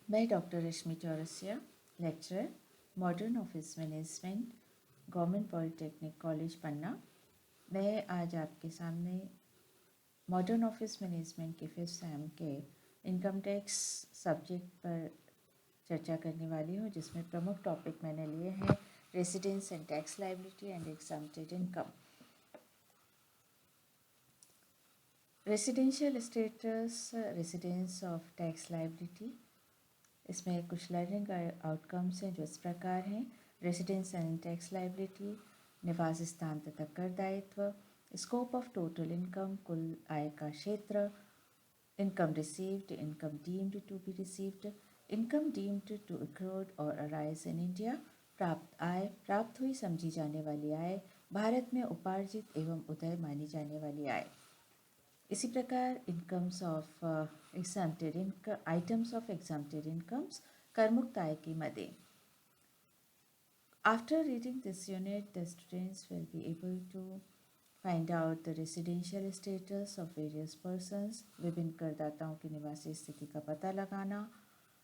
मैं doctor Rashmi Chaurasia, lecturer, modern office management, government polytechnic college Panna. मैं आज आपके सामने मॉडर्न ऑफिस मैनेजमेंट के फिफ्थ सेम के इनकम टैक्स सब्जेक्ट पर चर्चा करने वाली हूँ, जिसमें प्रमुख टॉपिक मैंने लिए हैं residence and tax liability and exempted income. Residential status, residence of tax liability. इसमें कुछ लर्निंग आउटकम्स हैं जो इस प्रकार हैं। रेसिडेंस एंड टैक्स लायबिलिटी, निवास स्थान तथा कर दायित्व, स्कोप ऑफ टोटल इनकम, कुल आय का क्षेत्र, income received, income deemed to be received, income deemed to accrued और अराइज इन इंडिया, प्राप्त आय, प्राप्त हुई समझी जाने वाली आय, भारत में उपार्जित एवं उदय मानी जाने वाली आय। इसी प्रकार incomes of exempted income, items of exempted incomes, करमुक्त आय की मदें। After reading this unit, the students will be able to find out the residential status of various persons, विभिन्न करदाताओं की निवासी स्थिति का पता लगाना,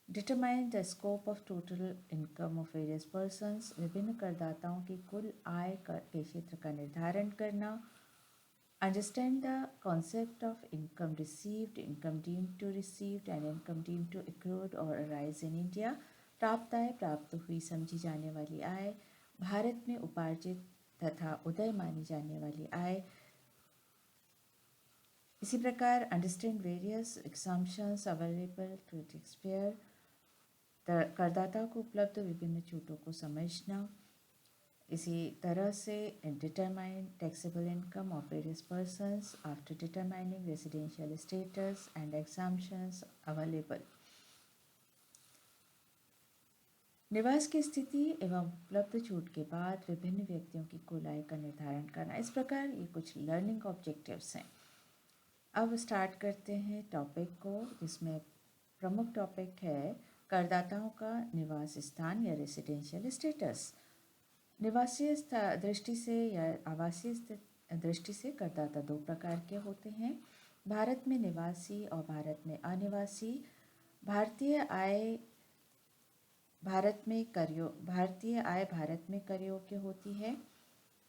determine the scope of total income of various persons, विभिन्न करदाताओं की कुल आय के क्षेत्र का निर्धारण करना, understand the concept of income received, income deemed to received and income deemed to accrued or arise in India, प्राप्त आय, प्राप्त हुई समझी जाने वाली आय, भारत में उपार्जित तथा उदय मानी जाने वाली आय। इसी प्रकार understand various exemptions available to tax payer, करदाता को उपलब्ध विभिन्न छूटों को समझना। इसी तरह से determine taxable income of various persons after determining residential status and exemptions available. निवास की स्थिति एवं उपलब्ध छूट के बाद विभिन्न व्यक्तियों की कुल आय का निर्धारण करना। इस प्रकार ये कुछ लर्निंग ऑब्जेक्टिव्स हैं। अब स्टार्ट करते हैं टॉपिक को, जिसमें प्रमुख टॉपिक है करदाताओं का निवास स्थान या रेसिडेंशियल स्टेटस। निवासीय दृष्टि से या आवासीय दृष्टि से करदाता दो प्रकार के होते हैं, भारत में निवासी और भारत में अनिवासी। भारतीय आय भारत में कर योग्य होती है,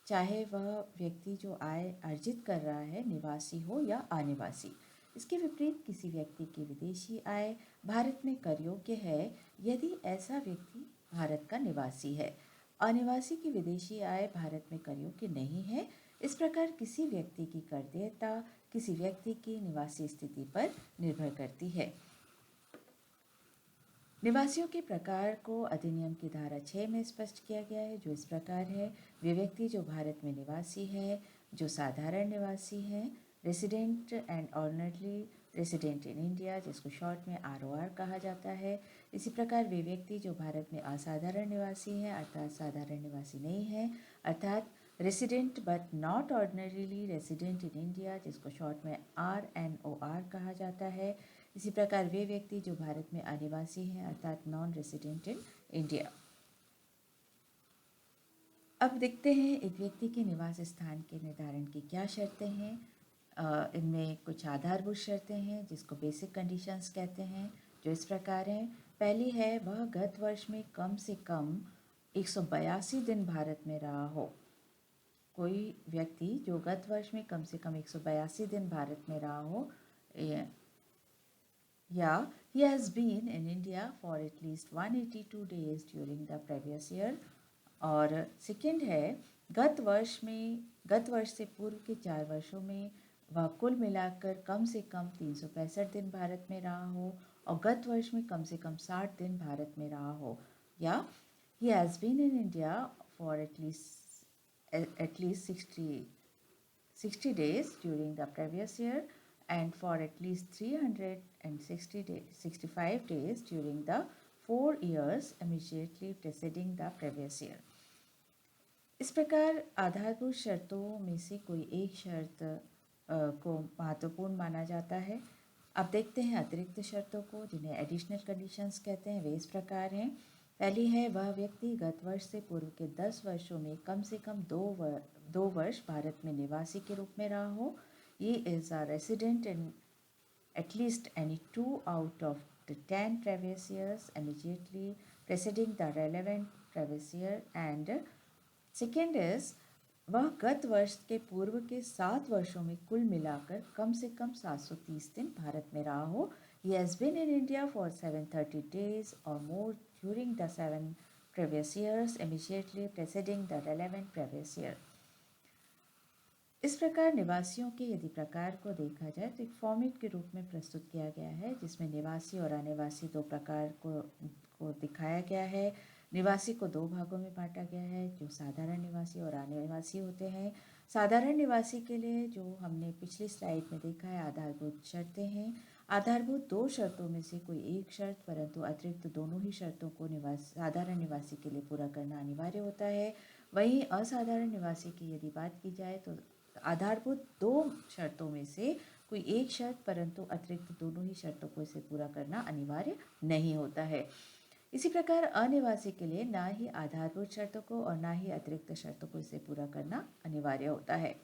चाहे वह व्यक्ति जो आय अर्जित कर रहा है निवासी हो या अनिवासी। इसके विपरीत किसी व्यक्ति की विदेशी आय भारत में कर योग्य है यदि ऐसा व्यक्ति भारत का निवासी है। अनिवासी की विदेशी आय भारत में कर योग्य नहीं है। इस प्रकार किसी व्यक्ति की कर देयता किसी व्यक्ति की निवासी स्थिति पर निर्भर करती है। निवासियों के प्रकार को अधिनियम की धारा 6 में स्पष्ट किया गया है, जो इस प्रकार है। वे व्यक्ति जो भारत में निवासी है, जो साधारण निवासी हैं, resident and ordinary resident in India, जिसको शॉर्ट में ROR कहा जाता है। इसी प्रकार वे व्यक्ति जो भारत में असाधारण निवासी हैं, अर्थात साधारण निवासी नहीं है, अर्थात resident but not ordinarily resident in India, जिसको शॉर्ट में RNOR कहा जाता है। इसी प्रकार वे व्यक्ति जो भारत में अनिवासी हैं, अर्थात नॉन रेसिडेंट इन इंडिया। अब देखते हैं एक व्यक्ति के निवास स्थान के निर्धारण की क्या शर्तें हैं। इनमें कुछ आधारभूत शर्तें हैं जिसको बेसिक कंडीशंस कहते हैं, जो इस प्रकार हैं। पहली है वह गत वर्ष में कम से कम 182 दिन भारत में रहा हो। कोई व्यक्ति जो गत वर्ष में कम से कम 182 दिन भारत में रहा हो, या he has been in India for at least 182 days during the previous year। और सेकेंड है गत वर्ष से पूर्व के 4 वर्षों में वह कुल मिलाकर कम से कम 365 दिन भारत में रहा हो और गत वर्ष में कम से कम 60 दिन भारत में रहा हो। या he has been in India for at least 60 days during the previous year and for at least 365 days during the 4 years immediately preceding the previous year। इस प्रकार आधारभूत शर्तों में से कोई एक शर्त को महत्वपूर्ण माना जाता है। अब देखते हैं अतिरिक्त शर्तों को, जिन्हें एडिशनल कंडीशंस कहते हैं। वे इस प्रकार हैं। पहली है वह व्यक्ति गत वर्ष से पूर्व के 10 वर्षों में कम से कम 2 वर्ष भारत में निवासी के रूप में रहा हो। ये is a resident in at least any 2 out of the 10 previous years immediately preceding the relevant previous year, and second is वह गत वर्ष के पूर्व के 7 वर्षों में कुल मिलाकर कम से कम 730 दिन भारत में रहा हो. He has been in India for 730 days or more during the 7 previous years immediately preceding the relevant previous year. इस प्रकार निवासियों के यदि प्रकार को देखा जाए तो एक फॉर्मेट के रूप में प्रस्तुत किया गया है, जिसमें निवासी और अनिवासी दो प्रकार को दिखाया गया है. निवासी को दो भागों में बांटा गया है, जो साधारण निवासी और अनिवासी होते हैं. साधारण निवासी के लिए जो हमने पिछली स्लाइड में देखा है, आधारभूत शर्तें हैं. आधारभूत दो शर्तों में से कोई एक शर्त परंतु अतिरिक्त दोनों ही शर्तों को साधारण निवासी के लिए पूरा करना अनिवार्य होता है. वहीं असाधारण निवासी की यदि बात की जाए तो आधारभूत दो शर्तों में से कोई एक शर्त परंतु अतिरिक्त दोनों ही शर्तों को इसे पूरा करना अनिवार्य नहीं होता है. इसी प्रकार अनिवासी के लिए ना ही आधारभूत शर्तों को और ना ही अतिरिक्त शर्तों को इसे पूरा करना अनिवार्य होता है.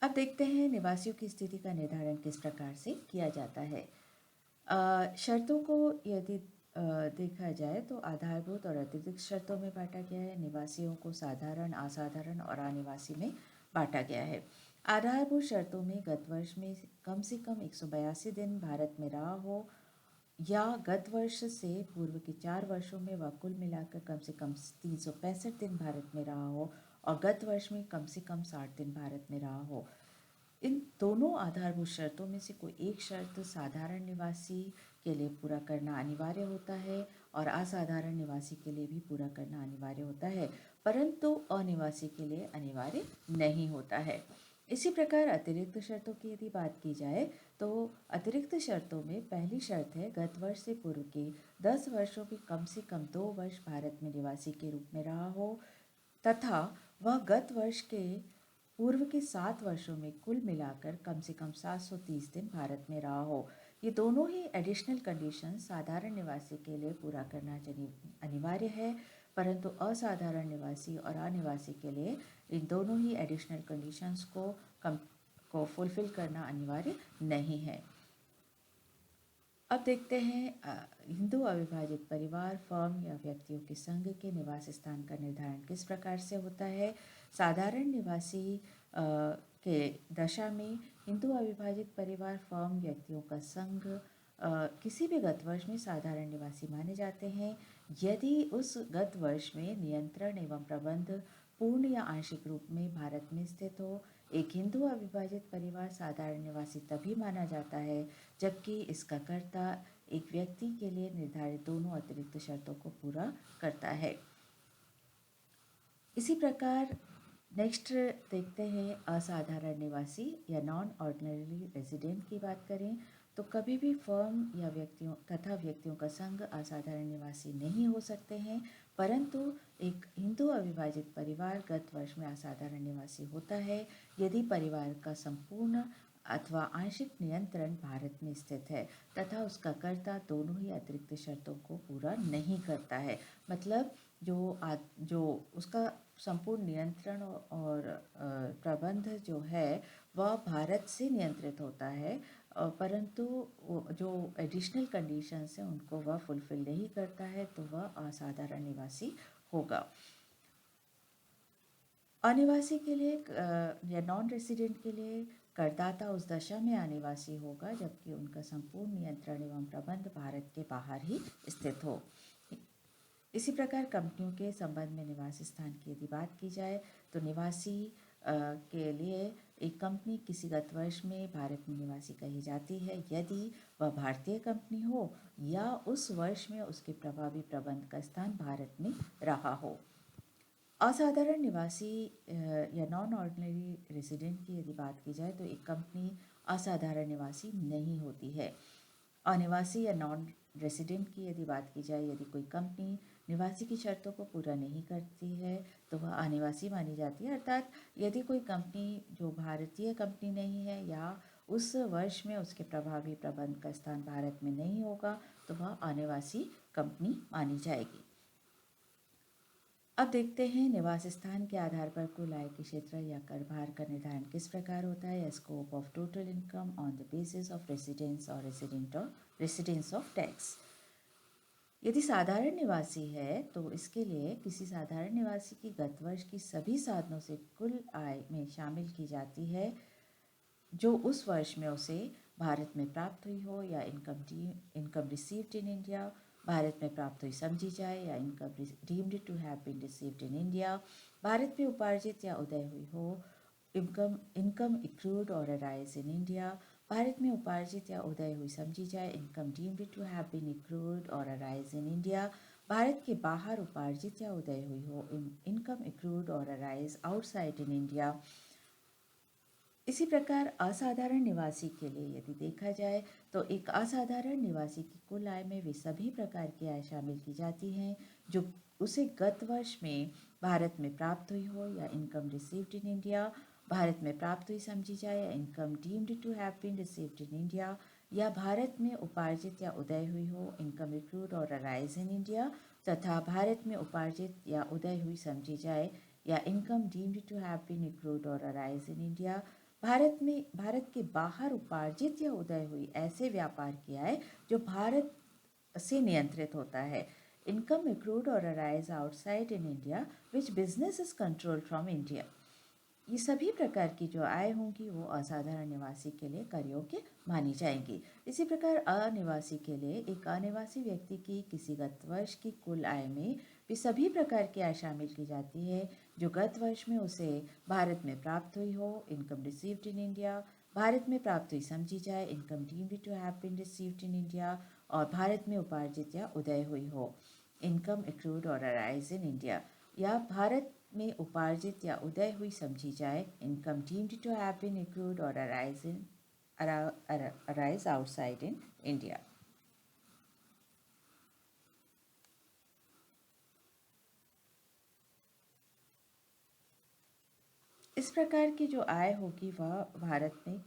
अब देखते हैं निवासियों की स्थिति का निर्धारण किस प्रकार से किया जाता है. शर्तों को यदि देखा जाए तो आधारभूत और अतिरिक्त शर्तों में बांटा गया है. निवासियों को साधारण, असाधारण और अनिवासी में बांटा गया है. आधारभूत शर्तों में गत वर्ष में कम से कम 182 दिन भारत में रहा हो या गत वर्ष से पूर्व के 4 वर्षों में वह कुल मिलाकर कम से कम 365 दिन भारत में रहा हो और गत वर्ष में कम से कम 60 दिन भारत में रहा हो. इन दोनों आधारभूत शर्तों में से कोई एक शर्त साधारण निवासी के लिए पूरा करना अनिवार्य होता है और असाधारण निवासी के लिए भी पूरा करना अनिवार्य होता है, परंतु अनिवासी के लिए अनिवार्य नहीं होता है. इसी प्रकार अतिरिक्त शर्तों की यदि बात की जाए तो अतिरिक्त शर्तों में पहली शर्त है गत वर्ष से पूर्व के 10 वर्षों में कम से कम 2 वर्ष भारत में निवासी के रूप में रहा हो तथा वह गत वर्ष के पूर्व के 7 वर्षों में कुल मिलाकर कम से कम 730 दिन भारत में रहा हो. ये दोनों ही एडिशनल कंडीशन साधारण निवासी के लिए पूरा करना अनिवार्य है, परंतु असाधारण निवासी और अनिवासी के लिए इन दोनों ही एडिशनल कंडीशंस को फुलफिल करना अनिवार्य नहीं है. अब देखते हैं हिंदू अविभाजित परिवार, फर्म या व्यक्तियों के संघ के निवास स्थान का निर्धारण किस प्रकार से होता है. साधारण निवासी के दशा में हिंदू अविभाजित परिवार, फर्म, व्यक्तियों का संघ किसी भी गत वर्ष में साधारण निवासी माने जाते हैं यदि उस गत वर्ष में नियंत्रण एवं प्रबंध पूर्ण या आंशिक रूप में भारत में स्थित हो. एक हिंदू अविभाजित परिवार साधारण निवासी तभी माना जाता है जबकि इसका कर्ता एक व्यक्ति के लिए निर्धारित दोनों अतिरिक्त शर्तों को पूरा करता है. इसी प्रकार नेक्स्ट देखते हैं असाधारण निवासी या नॉन ऑर्डिनरी रेजिडेंट की बात करें तो कभी भी फर्म या व्यक्तियों का संघ असाधारण निवासी नहीं हो सकते हैं, परंतु एक हिंदू अविभाजित परिवार गत वर्ष में असाधारण निवासी होता है यदि परिवार का संपूर्ण अथवा आंशिक नियंत्रण भारत में स्थित है तथा उसका कर्ता दोनों ही अतिरिक्त शर्तों को पूरा नहीं करता है. मतलब जो उसका संपूर्ण नियंत्रण और प्रबंध जो है वह भारत से नियंत्रित होता है, परंतु जो एडिशनल कंडीशंस हैं उनको वह फुलफिल नहीं करता है तो वह असाधारण निवासी होगा. अनिवासी के लिए या नॉन रेसिडेंट के लिए करदाता उस दशा में अनिवासी होगा जबकि उनका संपूर्ण नियंत्रण एवं प्रबंध भारत के बाहर ही स्थित हो. इसी प्रकार कंपनियों के संबंध में निवास स्थान की यदि बात की जाए तो निवासी के लिए एक कंपनी किसी गत वर्ष में भारत में निवासी कही जाती है यदि वह भारतीय कंपनी हो या उस वर्ष में उसके प्रभावी प्रबंध का स्थान भारत में रहा हो. असाधारण निवासी या नॉन ऑर्डिनरी रेजिडेंट की यदि बात की जाए तो एक कंपनी असाधारण निवासी नहीं होती है. अनिवासी या नॉन रेसिडेंट की यदि बात की जाए, यदि कोई कंपनी निवासी की शर्तों को पूरा नहीं करती है तो वह अनिवासी मानी जाती है. अर्थात यदि कोई कंपनी जो भारतीय कंपनी नहीं है या उस वर्ष में उसके प्रभावी प्रबंध का स्थान भारत में नहीं होगा तो वह अनिवासी कंपनी मानी जाएगी. अब देखते हैं निवास स्थान के आधार पर कुल आय के क्षेत्र या कर भार का निर्धारण किस प्रकार होता है। Scope of total income on the basis of residence और रेसिडेंस ऑफ टैक्स। यदि साधारण निवासी है तो इसके लिए किसी साधारण निवासी की गत वर्ष की सभी साधनों से कुल आय में शामिल की जाती है जो उस वर्ष में उसे भारत में प्राप्त हुई हो या income received in India Bharat में प्राप्त हुई समझी जाए या income deemed to have been received in India Bharat में उपार्जित या उदय हुई हो इनकम एक्रूड और अराइज इन इंडिया भारत में उपार्जित या उदय हुई समझी जाए income deemed to have been accrued और अराइज इन इंडिया भारत के बाहर उपार्जित या उदय हुई हो इनकम एक्रूड और अराइज आउटसाइड इन इंडिया। इसी प्रकार असाधारण निवासी के लिए यदि देखा जाए तो एक असाधारण निवासी की कुल आय में वे सभी प्रकार की आय शामिल की जाती हैं जो उसे गत वर्ष में भारत में प्राप्त हुई हो या income received in India Bharat में प्राप्त हुई समझी जाए या income deemed to have been received in India या भारत में उपार्जित या उदय हुई हो इनकम एक्रूड और अराइज इन इंडिया तथा भारत में उपार्जित या उदय हुई समझी जाए या income deemed to have been accrued और अराइज इन इंडिया भारत के बाहर उपार्जित या उदय हुई ऐसे व्यापार की आय जो भारत से नियंत्रित होता है इनकम एक्रूड और arise outside in India which business is controlled from India. ये सभी प्रकार की जो आय होंगी वो असाधारण निवासी के लिए कर योग्य मानी जाएंगी। इसी प्रकार अनिवासी के लिए एक अनिवासी व्यक्ति की किसी गत वर्ष की कुल आय में भी सभी प्रकार की आय शामिल की जाती है जो गत वर्ष में उसे भारत में प्राप्त हुई हो income received in India Bharat में प्राप्त हुई समझी जाए income deemed to have been received in India और भारत में उपार्जित या उदय हुई हो इनकम एक्रूड और अराइज इन इंडिया या भारत में उपार्जित या उदय हुई समझी जाए income deemed to have been accrued और अराइज आउटसाइड इन इंडिया। इस प्रकार की जो आय होगी वह भारत में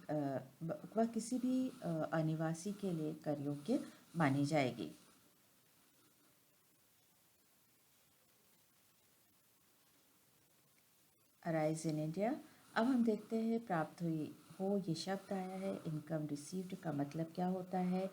वह किसी भी अनिवासी के लिए कर योग्य मानी जाएगी। Arise in India. अब हम देखते हैं प्राप्त हुई हो ये शब्द आया है इनकम रिसीव्ड का मतलब क्या होता है।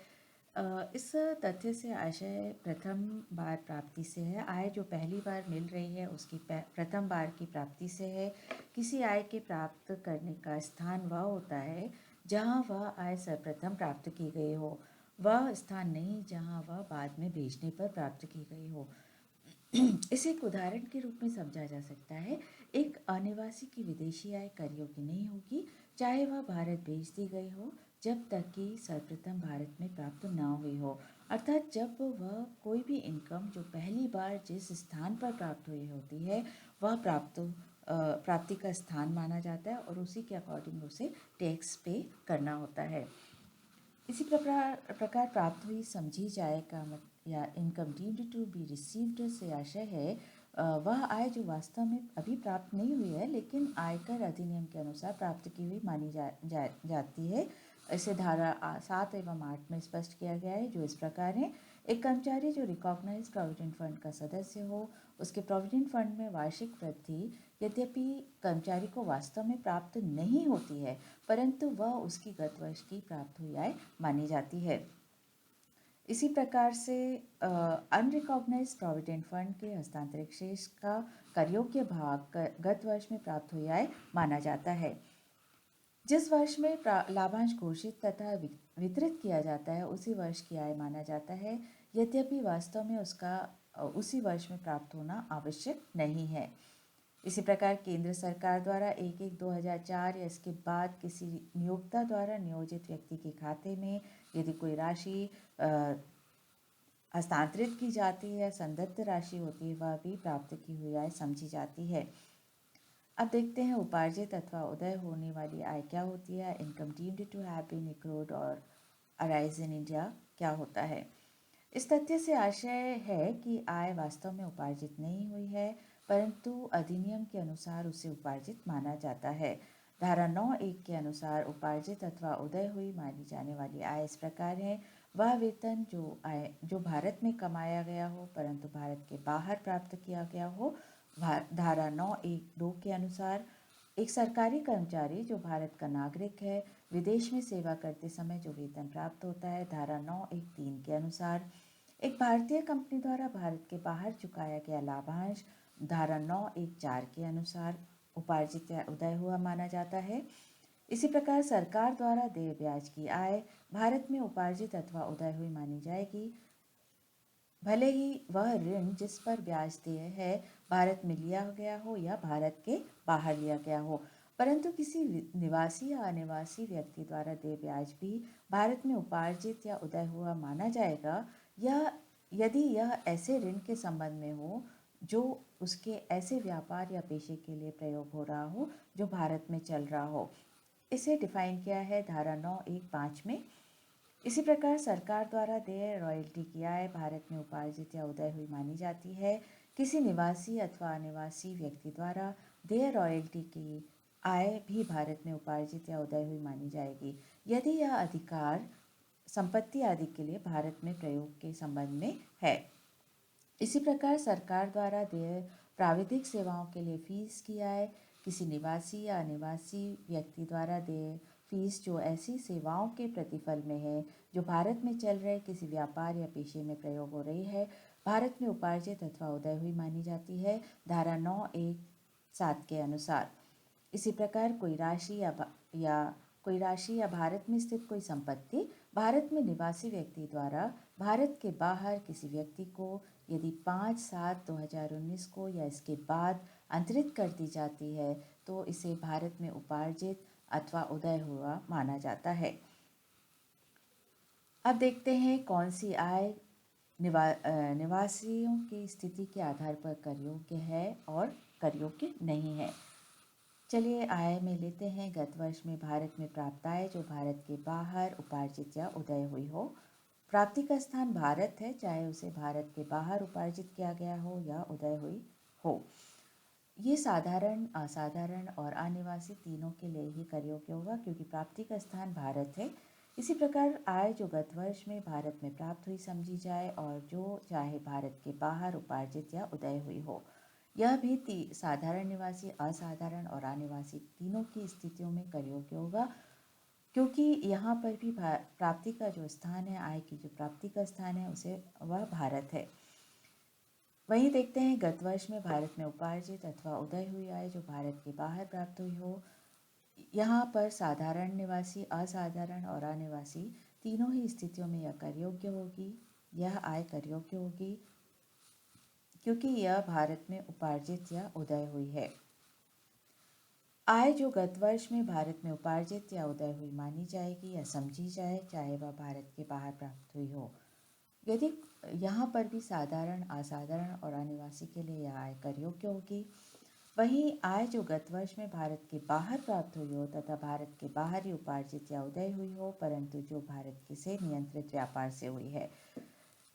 इस तथ्य से आशय प्रथम बार प्राप्ति से है आय जो पहली बार मिल रही है उसकी प्रथम बार की प्राप्ति से है। किसी आय के प्राप्त करने का स्थान वह होता है जहाँ वह आय सर्वप्रथम प्राप्त की गई हो वह स्थान नहीं जहाँ वह बाद में बेचने पर प्राप्त की गई हो। इसे एक उदाहरण के रूप में समझा जा सकता है एक अनिवासी की विदेशी आय कर योग्य नहीं होगी चाहे वह भारत भेज दी गई हो जब तक कि सर्वप्रथम भारत में प्राप्त न हुई हो अर्थात जब वह कोई भी इनकम जो पहली बार जिस स्थान पर प्राप्त हुई होती है वह प्राप्ति का स्थान माना जाता है और उसी के अकॉर्डिंग उसे टैक्स पे करना होता है। इसी प्रकार प्राप्त हुई समझी जाए का या income deemed to be received से आशय है वह आय जो वास्तव में अभी प्राप्त नहीं हुई है लेकिन आयकर अधिनियम के अनुसार प्राप्त की हुई मानी जाती है। इसे धारा 7 एवं 8 में स्पष्ट किया गया है जो इस प्रकार है एक कर्मचारी जो रिकॉग्नाइज्ड प्रोविडेंट फंड का सदस्य हो उसके प्रोविडेंट फंड में वार्षिक वृद्धि यद्यपि कर्मचारी को वास्तव में प्राप्त नहीं होती है परंतु वह उसकी गत वर्ष की प्राप्त हुई आय मानी जाती है। इसी प्रकार से अनरिकॉग्नाइज प्रोविडेंट फंड के हस्तांतरित शेष का करयोग्य भाग गत वर्ष में प्राप्त हुई आय माना जाता है। जिस वर्ष में लाभांश घोषित तथा वितरित किया जाता है उसी वर्ष की आय माना जाता है यद्यपि वास्तव में उसका उसी वर्ष में प्राप्त होना आवश्यक नहीं है। इसी प्रकार केंद्र सरकार द्वारा 1/1/2004 या इसके बाद किसी नियोक्ता द्वारा नियोजित व्यक्ति के खाते में यदि कोई राशि हस्तांतरित की जाती है या संदत्त राशि होती है वह भी प्राप्त की हुई आय समझी जाती है। अब देखते हैं उपार्जित अथवा उदय होने वाली आय क्या होती है। Income deemed to have been accrued और अराइज इन इंडिया क्या होता है। इस तथ्य से आशय है कि आय वास्तव में उपार्जित नहीं हुई है परंतु अधिनियम के अनुसार उसे उपार्जित माना जाता है। धारा 9(1) के अनुसार उपार्जित अथवा उदय हुई मानी जाने वाली आय इस प्रकार है वह वेतन जो भारत में कमाया गया हो परंतु भारत के बाहर प्राप्त किया गया हो धारा 9(1)(2) के अनुसार एक सरकारी कर्मचारी जो भारत का नागरिक है विदेश में सेवा करते समय जो वेतन प्राप्त होता है धारा 9(1)(3) के अनुसार एक भारतीय कंपनी द्वारा भारत के बाहर चुकाया गया लाभांश धारा 9(1)(4) के अनुसार उपार्जित या उदय हुआ माना जाता है। इसी प्रकार सरकार द्वारा देय ब्याज की आय भारत में उपार्जित अथवा उदय हुई मानी जाएगी, भले ही वह ऋण जिस पर ब्याज देय है भारत में लिया गया हो या भारत के बाहर लिया गया हो, परंतु किसी निवासी या अनिवासी व्यक्ति द्वारा देय ब्याज भी भारत में उपार्जित या उदय हुआ माना जाएगा, या यदि यह ऐसे ऋण के संबंध में हो जो उसके ऐसे व्यापार या पेशे के लिए प्रयोग हो रहा हो जो भारत में चल रहा हो। इसे डिफाइन किया है धारा 9(1)(5) में। इसी प्रकार सरकार द्वारा देय रॉयल्टी की आय भारत में उपार्जित या उदय हुई मानी जाती है। किसी निवासी अथवा अनिवासी व्यक्ति द्वारा देय रॉयल्टी की आय भी भारत में उपार्जित या उदय हुई मानी जाएगी, यदि यह अधिकार संपत्ति आदि के लिए भारत में प्रयोग के संबंध में है। इसी प्रकार सरकार द्वारा देय प्राविधिक सेवाओं के लिए फीस की आय किसी निवासी या अनिवासी व्यक्ति द्वारा देय फीस जो ऐसी सेवाओं के प्रतिफल में है जो भारत में चल रहे किसी व्यापार या पेशे में प्रयोग हो रही है, भारत में उपार्जित अथवा उदय हुई मानी जाती है धारा 9(1)(7) के अनुसार। इसी प्रकार कोई राशि या भारत में स्थित कोई संपत्ति भारत में निवासी व्यक्ति द्वारा भारत के बाहर किसी व्यक्ति को यदि 5/7/2019 को या इसके बाद अंतरित कर दी जाती है तो इसे भारत में उपार्जित अथवा उदय हुआ माना जाता है। अब देखते हैं कौन सी आय निवासियों की स्थिति के आधार पर कर योग्य है और कर योग्य नहीं है। चलिए आय में लेते हैं गत वर्ष में भारत में प्राप्त आय जो भारत के बाहर उपार्जित या उदय हुई हो। प्राप्ति का स्थान भारत है, चाहे उसे भारत के बाहर उपार्जित किया गया हो या उदय हुई हो। ये साधारण, असाधारण और अनिवासी तीनों के लिए ही कर योग्य होगा क्योंकि प्राप्ति का स्थान भारत है। इसी प्रकार आय जो गत वर्ष में भारत में प्राप्त हुई समझी जाए और जो चाहे भारत के बाहर उपार्जित या उदय हुई हो, यह भी साधारण निवासी, असाधारण और अनिवासी तीनों की स्थितियों में कर योग्य होगा क्योंकि यहाँ पर भी प्राप्ति का जो स्थान है, आय की जो प्राप्ति का स्थान है उसे वह भारत है। वहीं देखते हैं गत वर्ष में भारत में उपार्जित अथवा उदय हुई आय जो भारत के बाहर प्राप्त हुई हो। यहाँ पर साधारण निवासी, असाधारण और अनिवासी तीनों ही स्थितियों में यह कर योग्य होगी, यह आय कर योग्य होगी क्योंकि यह भारत में उपार्जित या उदय हुई है। आय जो गत वर्ष में भारत में उपार्जित या उदय हुई मानी जाएगी या समझी जाए, चाहे वह भारत के बाहर प्राप्त हुई हो। यदि यहाँ पर भी साधारण, असाधारण और अनिवासी के लिए यह आय कर योग्य होगी। वहीं आय जो गत वर्ष में भारत के बाहर प्राप्त हुई हो तथा भारत के बाहर ही उपार्जित या उदय हुई हो परंतु जो भारत के से नियंत्रित व्यापार से हुई है,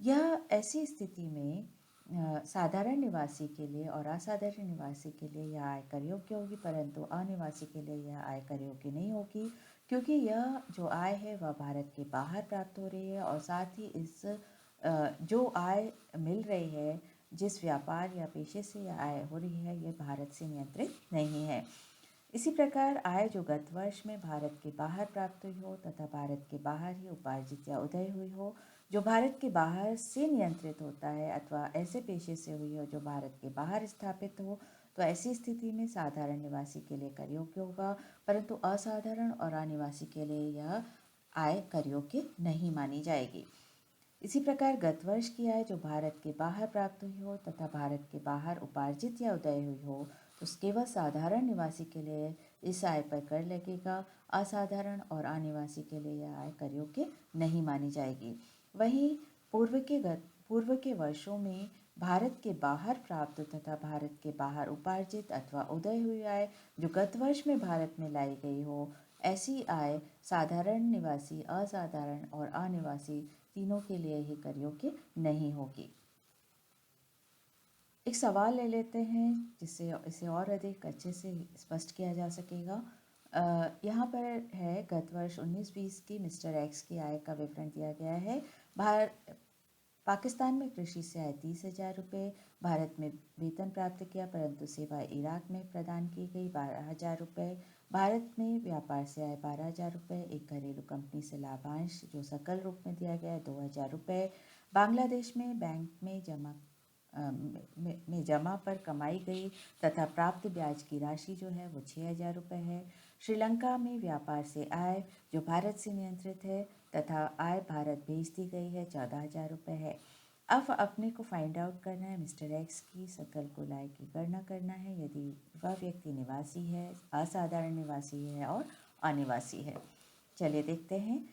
यह ऐसी स्थिति में साधारण निवासी के लिए और असाधारण निवासी के लिए यह आय कर योग्य होगी परंतु अनिवासी के लिए यह आय कर योग्य नहीं होगी क्योंकि यह जो आय है वह भारत के बाहर प्राप्त हो रही है और साथ ही इस जो आय मिल रही है, जिस व्यापार या पेशे से यह आय हो रही है, यह भारत से नियंत्रित नहीं है। इसी प्रकार आय जो गत वर्ष में भारत के बाहर प्राप्त हुई हो तथा भारत के बाहर ही उपार्जित या उदय हुई हो, जो भारत के बाहर से नियंत्रित होता है अथवा ऐसे पेशे से हुई हो जो भारत के बाहर स्थापित हो, तो ऐसी स्थिति में साधारण निवासी के लिए कर योग्य होगा परंतु असाधारण और अनिवासी के लिए यह आय कर योग्य नहीं मानी जाएगी। इसी प्रकार गत वर्ष की आय जो भारत के बाहर प्राप्त हुई हो तथा भारत के बाहर उपार्जित या उदय हुई हो, तो केवल साधारण निवासी के लिए इस आय पर कर लगेगा, असाधारण और अनिवासी के लिए यह आय कर योग्य नहीं मानी जाएगी। वहीं पूर्व के वर्षों में भारत के बाहर प्राप्त तथा भारत के बाहर उपार्जित अथवा उदय हुई आय जो गत वर्ष में भारत में लाई गई हो, ऐसी आय साधारण निवासी, असाधारण और अनिवासी तीनों के लिए ही कर योग्य नहीं होगी। एक सवाल ले लेते हैं जिससे इसे और अधिक अच्छे से स्पष्ट किया जा सकेगा। यहाँ पर है गत वर्ष 19-20 की मिस्टर एक्स की आय का विवरण दिया गया है। पाकिस्तान में कृषि से आय 30,000 रुपये, भारत में वेतन प्राप्त किया परंतु सेवा इराक में प्रदान की गई 12,000 रुपये, भारत में व्यापार से आय 12,000 रुपये, एक घरेलू कंपनी से लाभांश जो सकल रूप में दिया गया है 2,000 रुपये, बांग्लादेश में बैंक में जमा पर कमाई गई तथा प्राप्त ब्याज की राशि जो है वो 6,000 रुपये है। श्रीलंका में व्यापार से आय जो भारत से नियंत्रित है तथा आय भारत भेज दी गई है 14,000 रुपये है। अब अपने को फाइंड आउट करना है मिस्टर एक्स की सकल कुल आय की गणना करना है यदि वह व्यक्ति निवासी है, असाधारण निवासी है और अनिवासी है। चलिए देखते हैं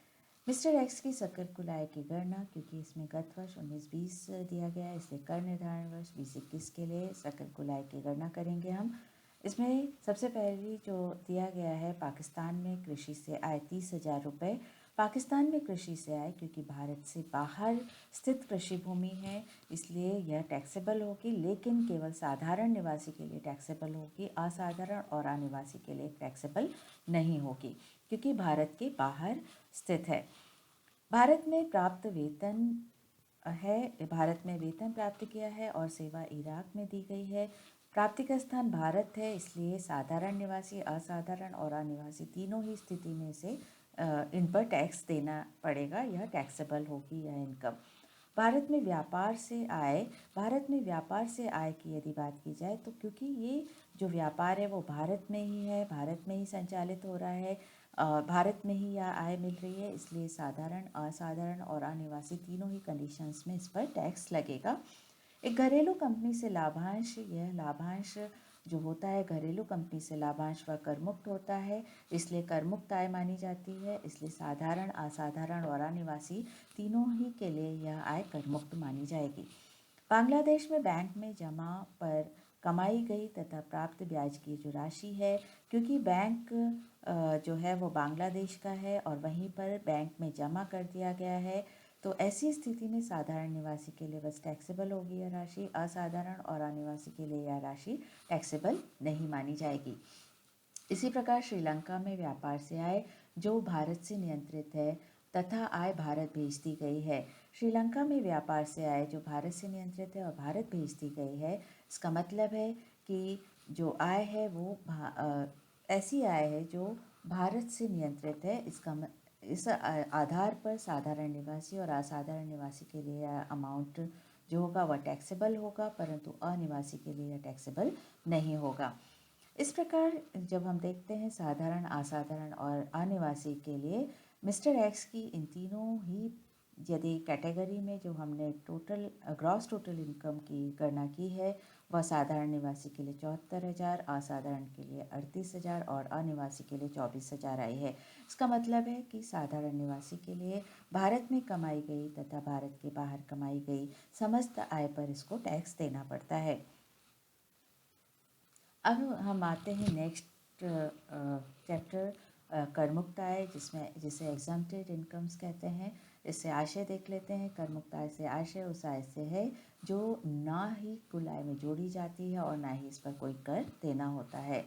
मिस्टर एक्स की सकल कुल आय की गणना। क्योंकि इसमें गत वर्ष 19-20 दिया गया है इसलिए कर निर्धारण वर्ष 20-21 के लिए सकल कुल आय की गणना करेंगे हम। इसमें सबसे पहली जो दिया गया है पाकिस्तान में कृषि से आय 30,000 रुपये। पाकिस्तान में कृषि से आय क्योंकि भारत से बाहर स्थित कृषि भूमि है इसलिए यह टैक्सेबल होगी, लेकिन केवल साधारण निवासी के लिए टैक्सेबल होगी, असाधारण और अनिवासी के लिए टैक्सेबल नहीं होगी क्योंकि भारत के बाहर स्थित है। भारत में प्राप्त वेतन है, भारत में वेतन प्राप्त किया है और सेवा इराक में दी गई है। प्राप्ति का स्थान भारत है इसलिए साधारण निवासी, असाधारण और अनिवासी तीनों ही स्थिति में से इन पर टैक्स देना पड़ेगा, यह टैक्सेबल होगी यह इनकम। भारत में व्यापार से आय, भारत में व्यापार से आय की यदि बात की जाए तो क्योंकि ये जो व्यापार है वो भारत में ही है, भारत में ही संचालित हो रहा है, भारत में ही यह आय मिल रही है इसलिए साधारण, असाधारण और अनिवासी तीनों ही कंडीशंस में इस पर टैक्स लगेगा। एक घरेलू कंपनी से लाभांश, यह लाभांश जो होता है घरेलू कंपनी से लाभांश वह करमुक्त होता है इसलिए करमुक्त आय मानी जाती है, इसलिए साधारण, असाधारण और अनिवासी तीनों ही के लिए यह आय करमुक्त मानी जाएगी। बांग्लादेश में बैंक में जमा पर कमाई गई तथा प्राप्त ब्याज की जो राशि है क्योंकि बैंक जो है वो बांग्लादेश का है और वहीं पर बैंक में जमा कर दिया गया है तो ऐसी स्थिति में साधारण निवासी के लिए बस टैक्सेबल होगी यह राशि, असाधारण और अनिवासी के लिए यह राशि टैक्सेबल नहीं मानी जाएगी। इसी प्रकार श्रीलंका में व्यापार से आय जो भारत से नियंत्रित है तथा आय भारत भेज दी गई है। श्रीलंका में व्यापार से आय जो भारत से नियंत्रित है और भारत भेज दी गई है, इसका मतलब है कि जो आय है वो ऐसी आय है जो भारत से नियंत्रित है। इस आधार पर साधारण निवासी और असाधारण निवासी के लिए अमाउंट जो होगा वह टैक्सेबल होगा परंतु अनिवासी के लिए यह टैक्सेबल नहीं होगा। इस प्रकार जब हम देखते हैं साधारण, असाधारण और अनिवासी के लिए मिस्टर एक्स की इन तीनों ही यदि कैटेगरी में जो हमने टोटल ग्रॉस टोटल इनकम की गणना की है वह साधारण निवासी के लिए 74,000, असाधारण के लिए 38,000 और अनिवासी के लिए 24,000 आई है। इसका मतलब है कि साधारण निवासी के लिए भारत में कमाई गई तथा भारत के बाहर कमाई गई समस्त आय पर इसको टैक्स देना पड़ता है। अब हम आते हैं नेक्स्ट चैप्टर करमुक्त आय जिसे एग्जम्प्टेड इनकम्स कहते हैं। इससे आशय देख लेते हैं। करमुक्त आय से आशय उस आय से है जो ना ही कुल आय में जोड़ी जाती है और ना ही इस पर कोई कर देना होता है।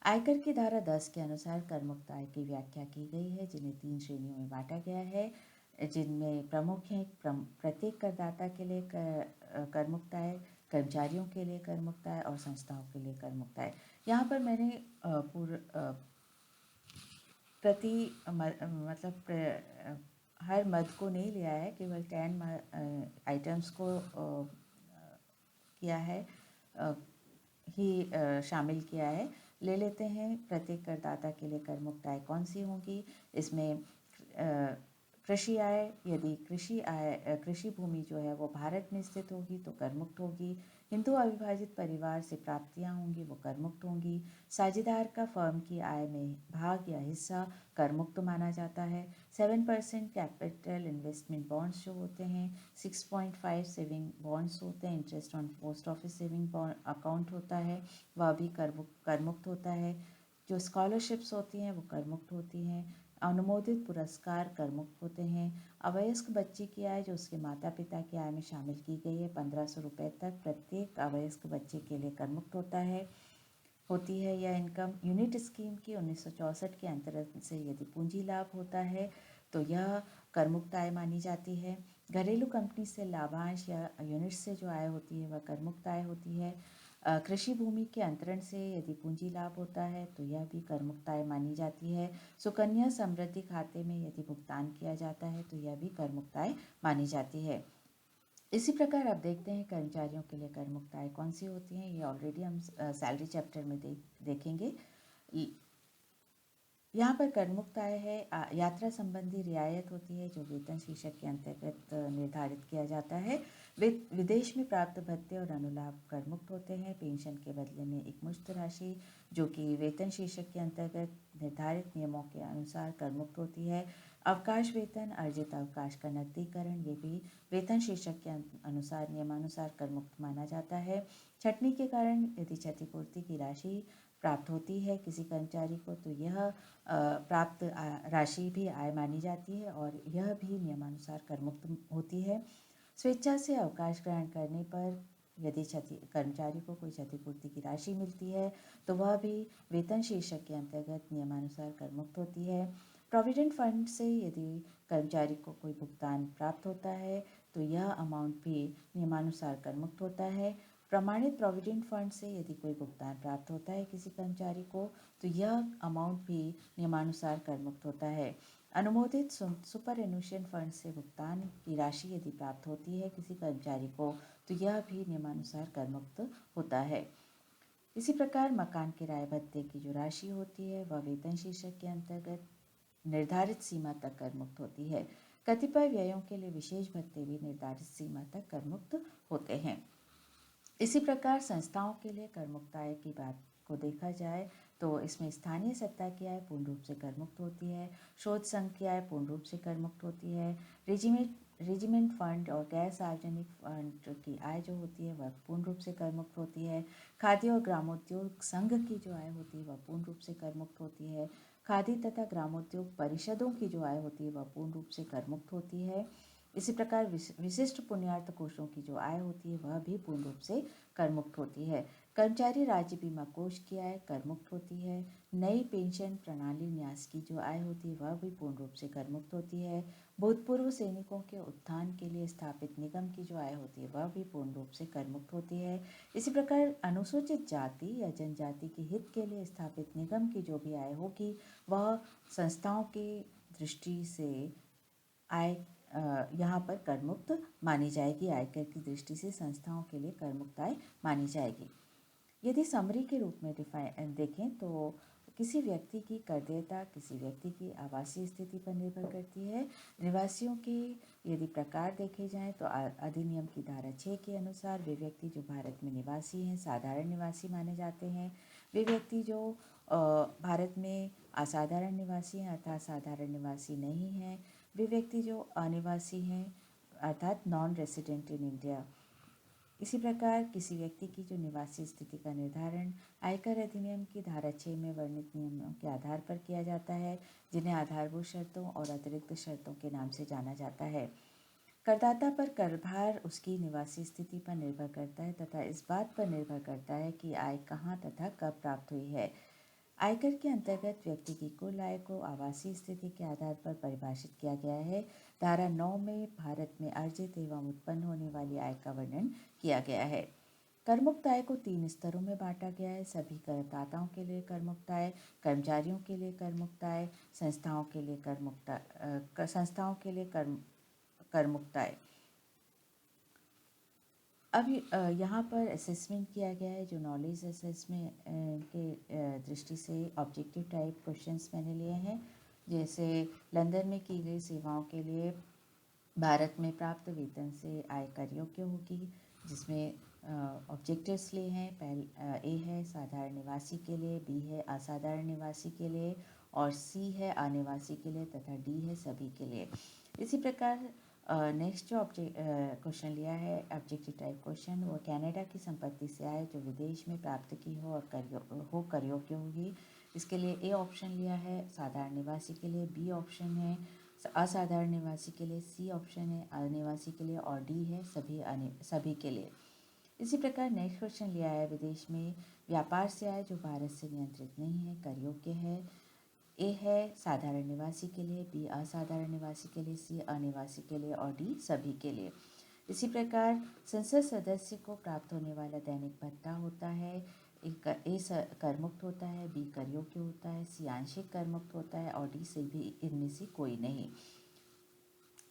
आयकर की धारा 10 के अनुसार करमुक्त आय की व्याख्या की गई है जिन्हें 3 श्रेणियों में बांटा गया है, जिनमें प्रमुख हैं प्रत्येक करदाता के लिए करमुक्त आय, कर्मचारियों के लिए करमुक्त आय और संस्थाओं के लिए करमुक्त आय। यहाँ पर मैंने हर मद को नहीं लिया है, केवल 10 आइटम्स को किया है शामिल किया है। ले लेते हैं प्रत्येक करदाता के लिए करमुक्त आय कौन सी होंगी। इसमें कृषि आय, यदि कृषि भूमि जो है वो भारत में स्थित होगी तो करमुक्त होगी। हिंदू अविभाजित परिवार से प्राप्तियां होंगी वो करमुक्त होंगी। साझेदार का फर्म की आय में भाग या हिस्सा करमुक्त माना जाता है। 7% कैपिटल इन्वेस्टमेंट बॉन्ड्स जो होते हैं, 6.5 सेविंग बॉन्ड्स होते हैं, interest on post office saving account होता है वह भी करमुक्त होता है। जो स्कॉलरशिप्स होती हैं वो करमुक्त होती हैं। अनुमोदित पुरस्कार करमुक्त होते हैं। अवयस्क बच्चे की आय जो उसके माता पिता की आय में शामिल की गई है 1,500 रुपये तक प्रत्येक अवयस्क बच्चे के लिए करमुक्त होती है यह इनकम। यूनिट स्कीम की 1964 के अंतर्गत से यदि पूंजी लाभ होता है तो यह करमुक्त आय मानी जाती है। घरेलू कंपनी से लाभांश या यूनिट से जो आय होती है वह कर मुक्त आय होती है। कृषि भूमि के अंतरण से यदि पूंजी लाभ होता है तो यह भी कर मुक्त आय मानी जाती है। सुकन्या समृद्धि खाते में यदि भुगतान किया जाता है तो यह भी कर मुक्त आय मानी जाती है। इसी प्रकार अब देखते हैं कर्मचारियों के लिए कर मुक्त आय कौन सी होती हैं। ये ऑलरेडी हम सैलरी चैप्टर में देखेंगे। यहाँ पर कर मुक्त आय है यात्रा संबंधी रियायत होती है जो वेतन शीर्षक के अंतर्गत निर्धारित किया जाता है। विदेश में प्राप्त भत्ते और अनुलाभ कर मुक्त होते हैं। पेंशन के बदले में एक मुश्त राशि जो कि वेतन शीर्षक के अंतर्गत निर्धारित नियमों के अनुसार कर मुक्त होती है। अवकाश वेतन, अर्जित अवकाश का नकदीकरण, ये भी वेतन शीर्षक के अनुसार नियमानुसार कर मुक्त माना जाता है। छटनी के कारण यदि क्षतिपूर्ति की राशि प्राप्त होती है किसी कर्मचारी को तो यह प्राप्त राशि भी आय मानी जाती है और यह भी नियमानुसार कर मुक्त होती है। स्वेच्छा से अवकाश ग्रहण करने पर यदि कर्मचारी को कोई क्षतिपूर्ति की राशि मिलती है तो वह भी वेतन शीर्षक के अंतर्गत नियमानुसार कर मुक्त होती है। प्रोविडेंट फंड से यदि कर्मचारी को कोई भुगतान प्राप्त होता है तो यह अमाउंट भी नियमानुसार कर मुक्त होता है। प्रमाणित प्रोविडेंट फंड से यदि कोई भुगतान प्राप्त होता है किसी कर्मचारी को तो यह अमाउंट भी नियमानुसार कर मुक्त होता है। अनुमोदित सुपर एनुशन फंड से भुगतान की राशि यदि प्राप्त होती है किसी कर्मचारी को तो यह भी नियमानुसार कर मुक्त होता है। इसी प्रकार मकान किराए भत्ते की जो राशि होती है वह वेतन शीर्षक के अंतर्गत निर्धारित सीमा तक कर मुक्त होती है। कतिपय व्ययों के लिए विशेष भत्ते भी निर्धारित सीमा तक कर मुक्त होते हैं। इसी प्रकार संस्थाओं के लिए कर मुक्त आय की बात को देखा जाए तो इसमें स्थानीय सत्ता की आय पूर्ण रूप से कर मुक्त होती है। शोध संघ की आय पूर्ण रूप से कर मुक्त होती है। रेजिमेंट फंड और गैर सार्वजनिक फंड की आय जो होती है वह पूर्ण रूप से कर मुक्त होती है। खादी और ग्रामोद्योग संघ की जो आय होती है वह पूर्ण रूप से कर मुक्त होती है। खादी तथा ग्रामोद्योग परिषदों की जो आय होती है वह पूर्ण रूप से कर मुक्त होती है। इसी प्रकार विशिष्ट पुण्यार्थ कोषों की जो आय होती है वह भी पूर्ण रूप से कर मुक्त होती है। कर्मचारी राज्य बीमा कोष की आय कर मुक्त होती है। नई पेंशन प्रणाली न्यास की जो आय होती है वह भी पूर्ण रूप से कर मुक्त होती है। भूतपूर्व सैनिकों के उत्थान के लिए स्थापित निगम की जो आय होती है वह भी पूर्ण रूप से कर मुक्त होती है। इसी प्रकार अनुसूचित जाति या जनजाति के हित के लिए स्थापित निगम की जो भी आय होगी वह संस्थाओं की दृष्टि से आय यहाँ पर कर मुक्त मानी जाएगी। आयकर की दृष्टि से संस्थाओं के लिए कर मुक्त आय मानी जाएगी। यदि समरी के रूप में देखें तो किसी व्यक्ति की कर देयता किसी व्यक्ति की आवासीय स्थिति पर निर्भर करती है। निवासियों के यदि प्रकार देखे जाएं तो अधिनियम की धारा 6 के अनुसार वे व्यक्ति जो भारत में निवासी हैं साधारण निवासी माने जाते हैं। वे व्यक्ति जो भारत में असाधारण निवासी हैं अर्थात साधारण निवासी नहीं हैं। वे व्यक्ति जो अनिवासी हैं अर्थात नॉन रेसिडेंट इन इंडिया। इसी प्रकार किसी व्यक्ति की जो निवासी स्थिति का निर्धारण आयकर अधिनियम की धारा 6 में वर्णित नियमों के आधार पर किया जाता है जिन्हें आधारभूत शर्तों और अतिरिक्त शर्तों के नाम से जाना जाता है। करदाता पर कर भार उसकी निवासी स्थिति पर निर्भर करता है तथा इस बात पर निर्भर करता है कि आय कहाँ तथा कब प्राप्त हुई है। आयकर के अंतर्गत व्यक्ति की कुल आय को आवासीय स्थिति के आधार पर परिभाषित किया गया है। धारा 9 में भारत में अर्जित एवं उत्पन्न होने वाली आय का वर्णन किया गया है। करमुक्त आय को 3 स्तरों में बांटा गया है। सभी करदाताओं के लिए करमुक्त आय, कर्मचारियों के लिए करमुक्त आय, संस्थाओं के लिए करमुक्त आय। अब यहाँ पर असेसमेंट किया गया है जो नॉलेज असेसमेंट के दृष्टि से ऑब्जेक्टिव टाइप क्वेश्चंस मैंने लिए हैं। जैसे लंदन में की गई सेवाओं के लिए भारत में प्राप्त वेतन से आय कर योग्य होगी, जिसमें ऑब्जेक्टिव्स लिए हैं। ए है साधारण निवासी के लिए, बी है असाधारण निवासी के लिए और सी है अनिवासी के लिए तथा डी है सभी के लिए। इसी प्रकार नेक्स्ट जो क्वेश्चन लिया है ऑब्जेक्टिव टाइप क्वेश्चन वो कनाडा की संपत्ति से आय जो विदेश में प्राप्त की हो और कर योग्य होगी। इसके लिए ए ऑप्शन लिया है साधारण निवासी के लिए, बी ऑप्शन है असाधारण निवासी के लिए, सी ऑप्शन है अनिवासी के लिए और डी है सभी के लिए। इसी प्रकार नेक्स्ट क्वेश्चन लिया है विदेश में व्यापार से आय जो भारत से नियंत्रित नहीं है कर योग्य है। ए है साधारण निवासी के लिए, बी असाधारण निवासी के लिए, सी अनिवासी के लिए और डी सभी के लिए। इसी प्रकार संसद सदस्य को प्राप्त होने वाला दैनिक भत्ता होता है, ए करमुक्त होता है, बी कर योग्य होता है, सी आंशिक करमुक्त होता है और डी से भी इनमें से कोई नहीं।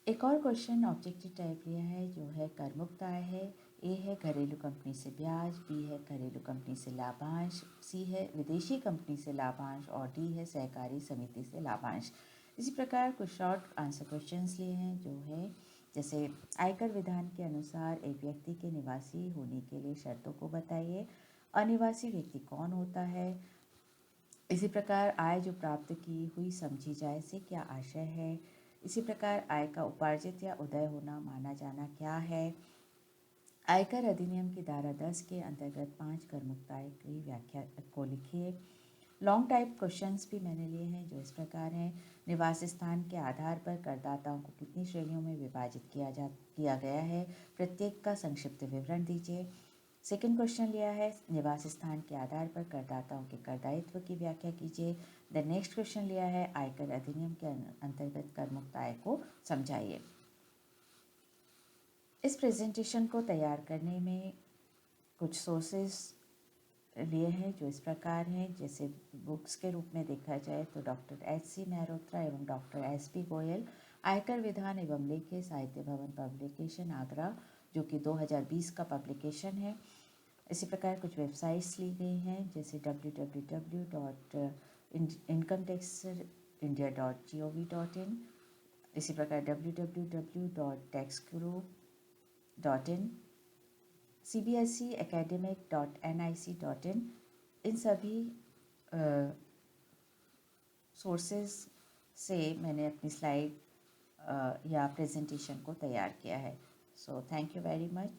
एक और क्वेश्चन ऑब्जेक्टिव टाइप लिया है जो है करमुक्त आय है। ए है घरेलू कंपनी से ब्याज, बी है घरेलू कंपनी से लाभांश, सी है विदेशी कंपनी से लाभांश और डी है सहकारी समिति से लाभांश। इसी प्रकार कुछ शॉर्ट आंसर क्वेश्चंस लिए हैं जो है जैसे आयकर विधान के अनुसार एक व्यक्ति के निवासी होने के लिए शर्तों को बताइए। अनिवासी व्यक्ति कौन होता है। इसी प्रकार आय जो प्राप्त की हुई समझी जाए से क्या आशय है। इसी प्रकार आय का उपार्जित या उदय होना माना जाना क्या है। आयकर अधिनियम की धारा 10 के अंतर्गत 5 करमुक्त आय की व्याख्या को लिखिए। लॉन्ग टाइप क्वेश्चंस भी मैंने लिए हैं जो इस प्रकार हैं। निवास स्थान के आधार पर करदाताओं को कितनी श्रेणियों में विभाजित किया गया है, प्रत्येक का संक्षिप्त विवरण दीजिए। सेकंड क्वेश्चन लिया है निवास स्थान के आधार पर करदाताओं के कर दायित्व की व्याख्या कीजिए। द नेक्स्ट क्वेश्चन लिया है आयकर अधिनियम के अंतर्गत करमुक्त आय को समझाइए। इस प्रेजेंटेशन को तैयार करने में कुछ सोर्सेस लिए हैं जो इस प्रकार हैं। जैसे बुक्स के रूप में देखा जाए तो डॉक्टर H.C. मेहरोत्रा एवं डॉक्टर S.B. गोयल, आयकर विधान एवं लेखे, साहित्य भवन पब्लिकेशन आगरा, जो कि 2020 का पब्लिकेशन है। इसी प्रकार कुछ वेबसाइट्स ली गई हैं जैसे www.incometaxindia.gov.in, इसी प्रकार www.taxguru.in, cbseacademic.nic.in। इन सभी सोर्सेज से मैंने अपनी स्लाइड या प्रेजेंटेशन को तैयार किया है। So thank you very much.